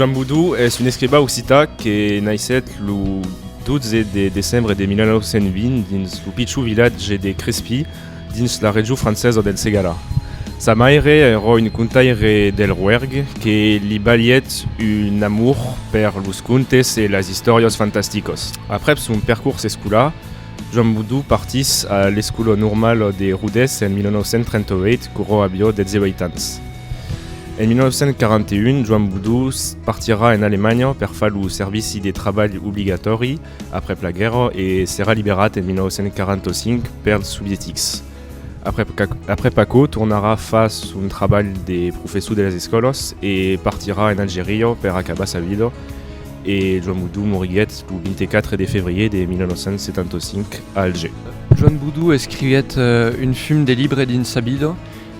Joan Boudou és un escrivà occità que naixet el 12 de desembre de 1920 dins el pitjor vilatge de Crespí, dins la regió francesa del Segara. Sa mare era un contaire del Rouergue que li valiet un amour per los contes e les històries fantásticos. Après son percurs escolar, Joan Boudou partís a l'escola normal de Rodez en 1938, curo avió 18 anys. En 1941, Joan Boudou partira en Alemanya per fer el servici de treball obligatori après la guerra e serà liberat en 1945 pels soviètics. Après Paco, tornarà fa un treball de professor de les escoles e partirà en Algèria per acabar sa vida. Et Joan Boudou moriguet le 24 de février de 1975 à Alger. Joan Boudou escrivit un film de libre dins sa vida,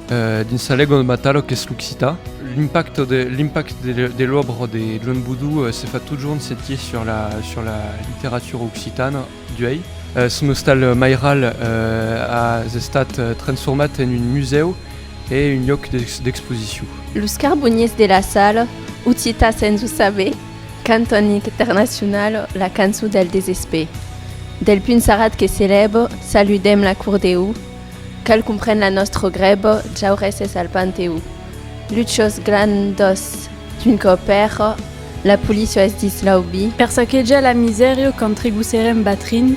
dins sa lengua matala que és l'occità. L'impact de l'œuvre de Joan Boudou se fait toujours sentir sur la littérature occitane d'uei. Son hostal mairal a estat transformat en un museu et un lloc d'exposició. Los carboniers de la salle, Ucita sense saber, cantonique international, la cançó del desesper. Del punt sarat que célèbre, saludem la cour Déu, cal comprèn la nostra greba, jaures al panteu. Luchos grandos d'un copère, la policia es dislaubi. Per saquejar la misèria contribucerem batrin,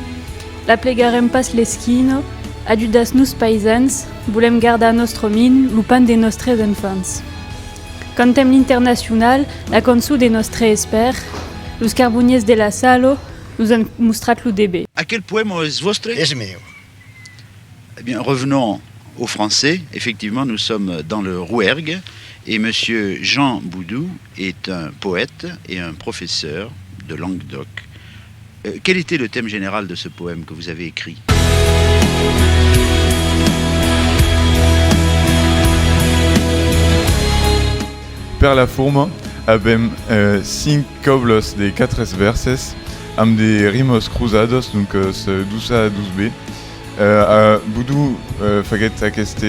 la plegarem pas l'esquina, ajudas nos paisans, volem guardar nostre min, l'upan de nostres enfants. Cantem l'internacional, la cançó de nostre esper, los carboniers de la salo, nous han mostrat l'UDB. À quel poème est vostre? És meu. Eh bien, revenons au français. Effectivement, nous sommes dans le Rouergue et monsieur Jean Boudou est un poète et un professeur de Languedoc. Quel était le thème général de ce poème que vous avez écrit? Per la forma avem 5 cobles de 4 verses amb de rimos cruzados, donc c'est 12 a 12b. Boudou faguet aquest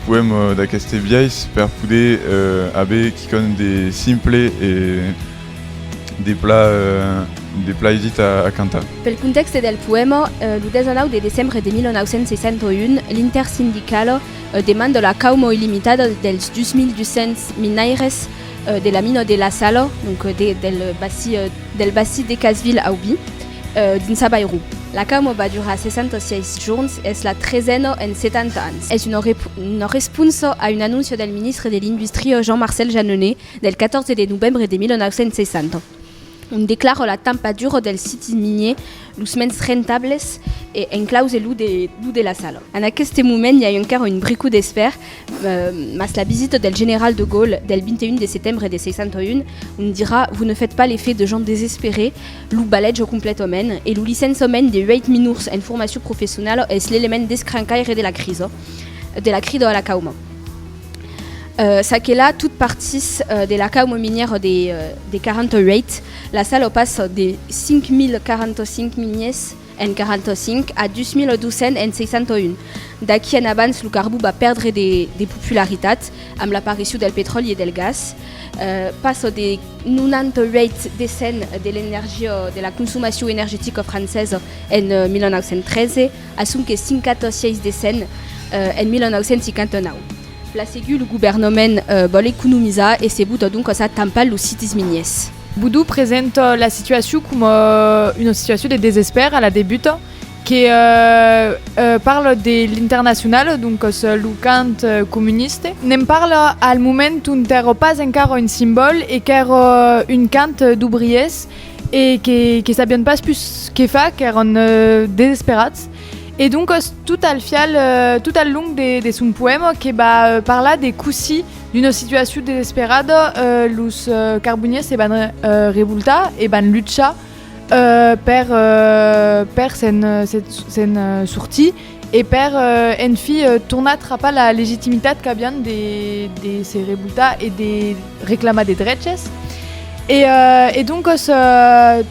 poème d'aqueste viais per poder haver quicon de simple et des plats édits à cantar. Pel context del poema, el 19 de desembre de 1961, l'intersindical demanda la cauma il·limitada dels 2.200 minaires de la mina de la Sala, donc del bassi de Casville a Ubi, dins a Bayrou. La cauma va durar 66 jours, és la 13a en 70 anys. És una responsa a un anuncio del ministre de l'Industrie Jean-Marcel Jeanneney del 14 de novembre de 1960. On déclare la température del siti minier los menys rentables et en clause l'u de la Sala. En aquest moment, hi ha encara un bricot d'esper, mas la visite del général de Gaulle del 21 de setembre de 61, on dira « Vous ne faites pas l'effet de gens désespérés, l'u balège complètement, et l'u licenciament de 8 minutes en formació professional és l'élément d'escrancaire de la crise a la cauma. Saquela, toute partie de la cauma minière de 48, la Sala passe de 5.045 miniers en 45 a 2.200 en 61. D'aquí en abans, el carbó va perdre de popularitat amb l'aparició del petroli i del gas. Passa de 98% de l'energia de la consommation énergétique française en 1913 a 56% en 1959. Plasegut, le gouvernement vol economitzar et se buta donc a tampar los sites miniers. Boudou présente la situation comme une situation de désespoir à la début, qui parle de l'international, donc le camp communiste. N'en parle al moment où n'était pas encore un symbole et qu'era une camp d'ouvriers et que sabien pas plus que fa, qu'eren désespérats. Et donc tout al long de son poème qui va parler des coups d'une situation désespérada, los carboniers se van revoltar et van luchar per sen sortir et per en fi tornar a atrapar la legitimitat qu'havien de se revoltar et de reclamar des drets. Et donc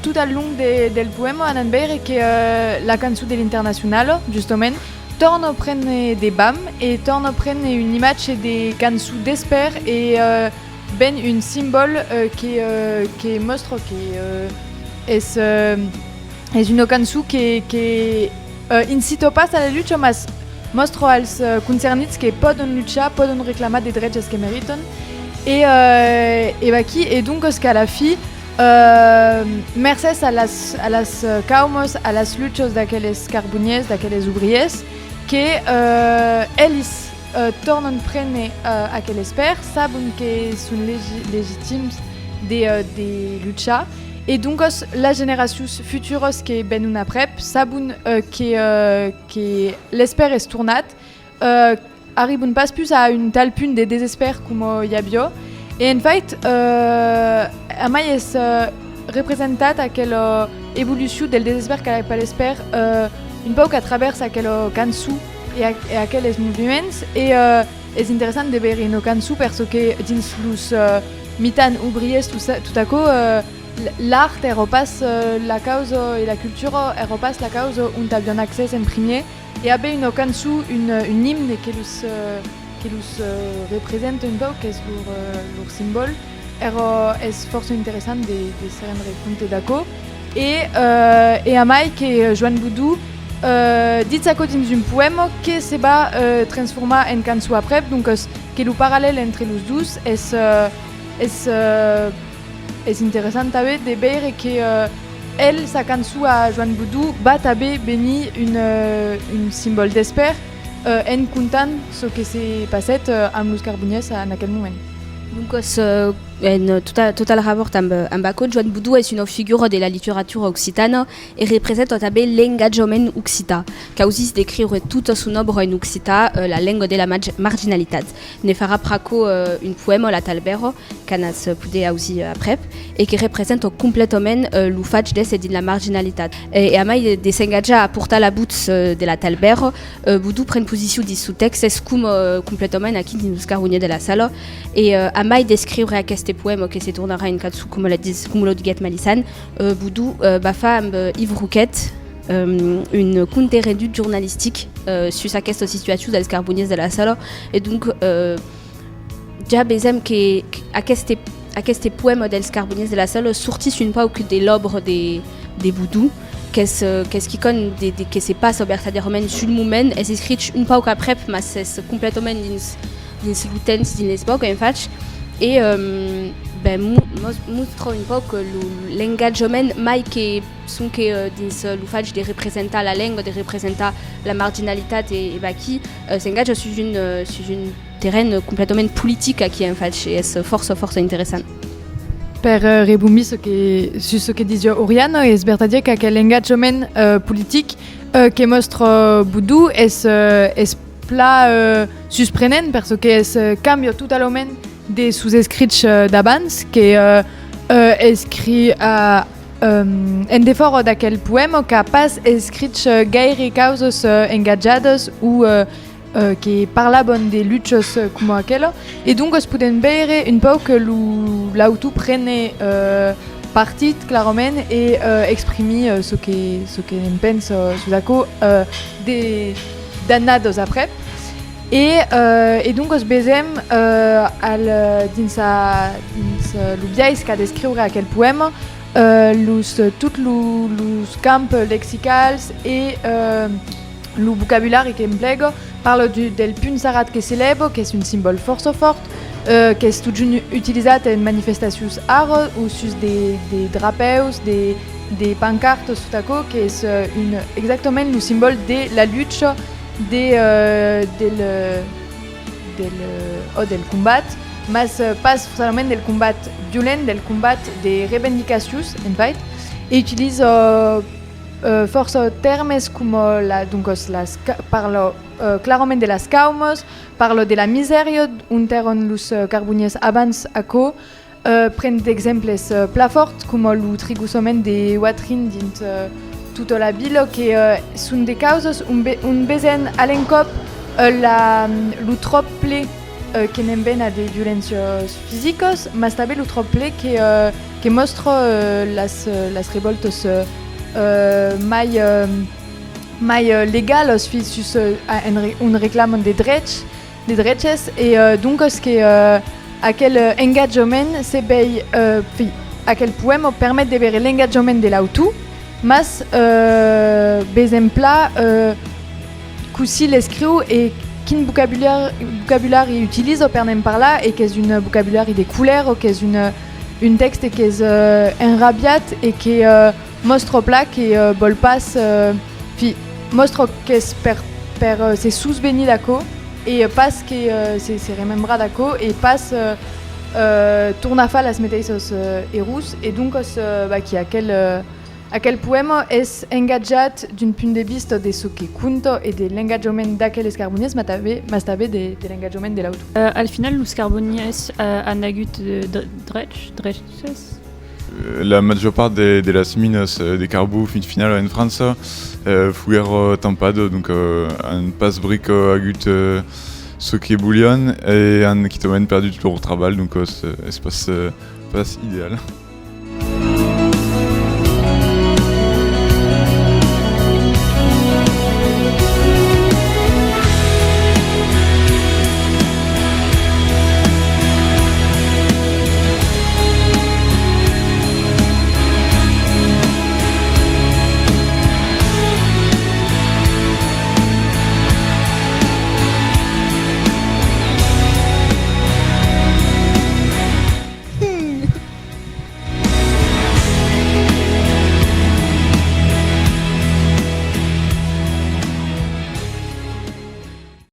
tout al long del poème on a veure que la cançó de l'international justement torna a prendre des bam et torna a prendre une image de cançó d'esper et ben un symbole que mostra que es una cançó que incita pas a la lucha, mas mostra als concernits que poden luchar, poden reclamar des drets que meriten. Et aquí, et donc qu'à la fi, mercès a las caumos, a las luchas d'aquelles carboniers, d'aquelles ouvriers, que eles tornen prendre aquelles pers, saben que són legitims de luchar, et donc les générations futures que venen après saben que l'esper és tornat, arriben pas plus à un tal punt de désesper com hi havia, et en fait a mai és representat aquella evolució del desesper cap a l'esper un poc a travers aquella cançó i aquells moviments, i és interessant de veure una cançó perquè dins els mitans ouvriers tot això l'art era pas la causa i la cultura era pas la causa on havien accés en primer, et avait une cançó, un hymne que los representa un poc, que és leur symbole, és força interessant de se rendre compte d'això. Et a mai que Joan Boudou dit això dins un poema que se va transformar en cançó après, donc que el paral·lel entre els dos és interessant també de veure que sa cançó a Joan Boudou va també venir un símbol d'esper en comptant ce que s'est passat amb els carboniers en aquell moment. Donc, tout le rapport amb Bacot, Joan Boudou est une figure de la littérature occitane et représente l'engagement occitan, causis d'écrire toute son œuvre en occitan, la langue de la marginalitat. Ne fera praco un poème, la Talbero, qu'on a pu aussi après, et qui représente complètement l'oufage de la marginalitat. Et à mai de s'engager à porter la bout de la Talbero, Boudou prend position du sous-texte, c'est comme complètement à qui nous caronier de la salle, et à mai d'écrire à ce poème que se tournera en katsu comme le dit Malissan, Boudou bafa amb Yves Rouquet une compte réduite journalistique sur cette situation des carboniers de la salle, et donc déjà bezem que à ce poème des carboniers de la salle sortissent une fois que de l'œuvre des Boudou, qu'est-ce qui conne que se passe au verdaderament sur le moment, et c'est écrit une fois après, mais c'est complètement dans l'utens dans l'espoc en fait. Et mostra un poc l'engagement mai que són que dins l'ufage de representar la langue, de representar la marginalitat et qui s'engage sur un terrain complètement politique qui en fait és força interessant. Per rebumir sur ce que disait Oriane, és verdader que aquell engagement politique que mostra Boudou és pla susprenent perquè és canvia totalment de sous-escrits d'abans que escrit en defort d'aquell poema que pas escrits gaire causes engajades ou que parlaven de luttes com aquella, et donc es poden veure un poc que l'autor prene partit clarament et exprimi ce que en pensa sur això d'annados après. Et donc es besem dins l'objecte qu'a d'escriure aquell poema tots los camps lexicals et le vocabulari que emplega parla del punt sarat que s'eleva, que és un símbol força fort, que és tot utilitzat en manifestacions ara o sus de drapeus, de pancartes, tot això, que és exactament el símbol de la lluita del combat, mas pas solament del combat violent, del combat de reivindicacions, en fait, et utilise força termes com parla clarament de les caumes, parla de la misèria on eren els carboniers abans això, pren d'exemples pla fort com el trigussament de Watrin dins tota la vila, que són de causes on besen a l'encop el trop ple que n'en ven a de violències físiques, mas també el trop ple que mostra les revoltes mai legales sus un reclam de drets, et donc és que aquel engagement se bei aquel poema permet de ver l'engagement de l'autu, mas bezempla così l'escriu e quin vocabulari utilise per nem parlar e qu'est un vocabulari de couleurs o qu'est un texte qui est enrabiat et qui mostre pla qui vol pas mostre qu'est per c'est sous-béni d'aco et pas que c'est remembra d'aco et pas tournafa las meteisos erus et donc qui aquel poema es engagat d'un punt de vista de ce que conto et de l'engagement d'aquel escarbonies mastabe de l'engagement de l'auto. Al final, los carbonies han hagut dreches. La majeure part de las minas de carbó fin final en França fueron tampado, donc un pas bric hagut ce qui est bouillon et un qui perdu tout leur travail, donc c'est pas idéal.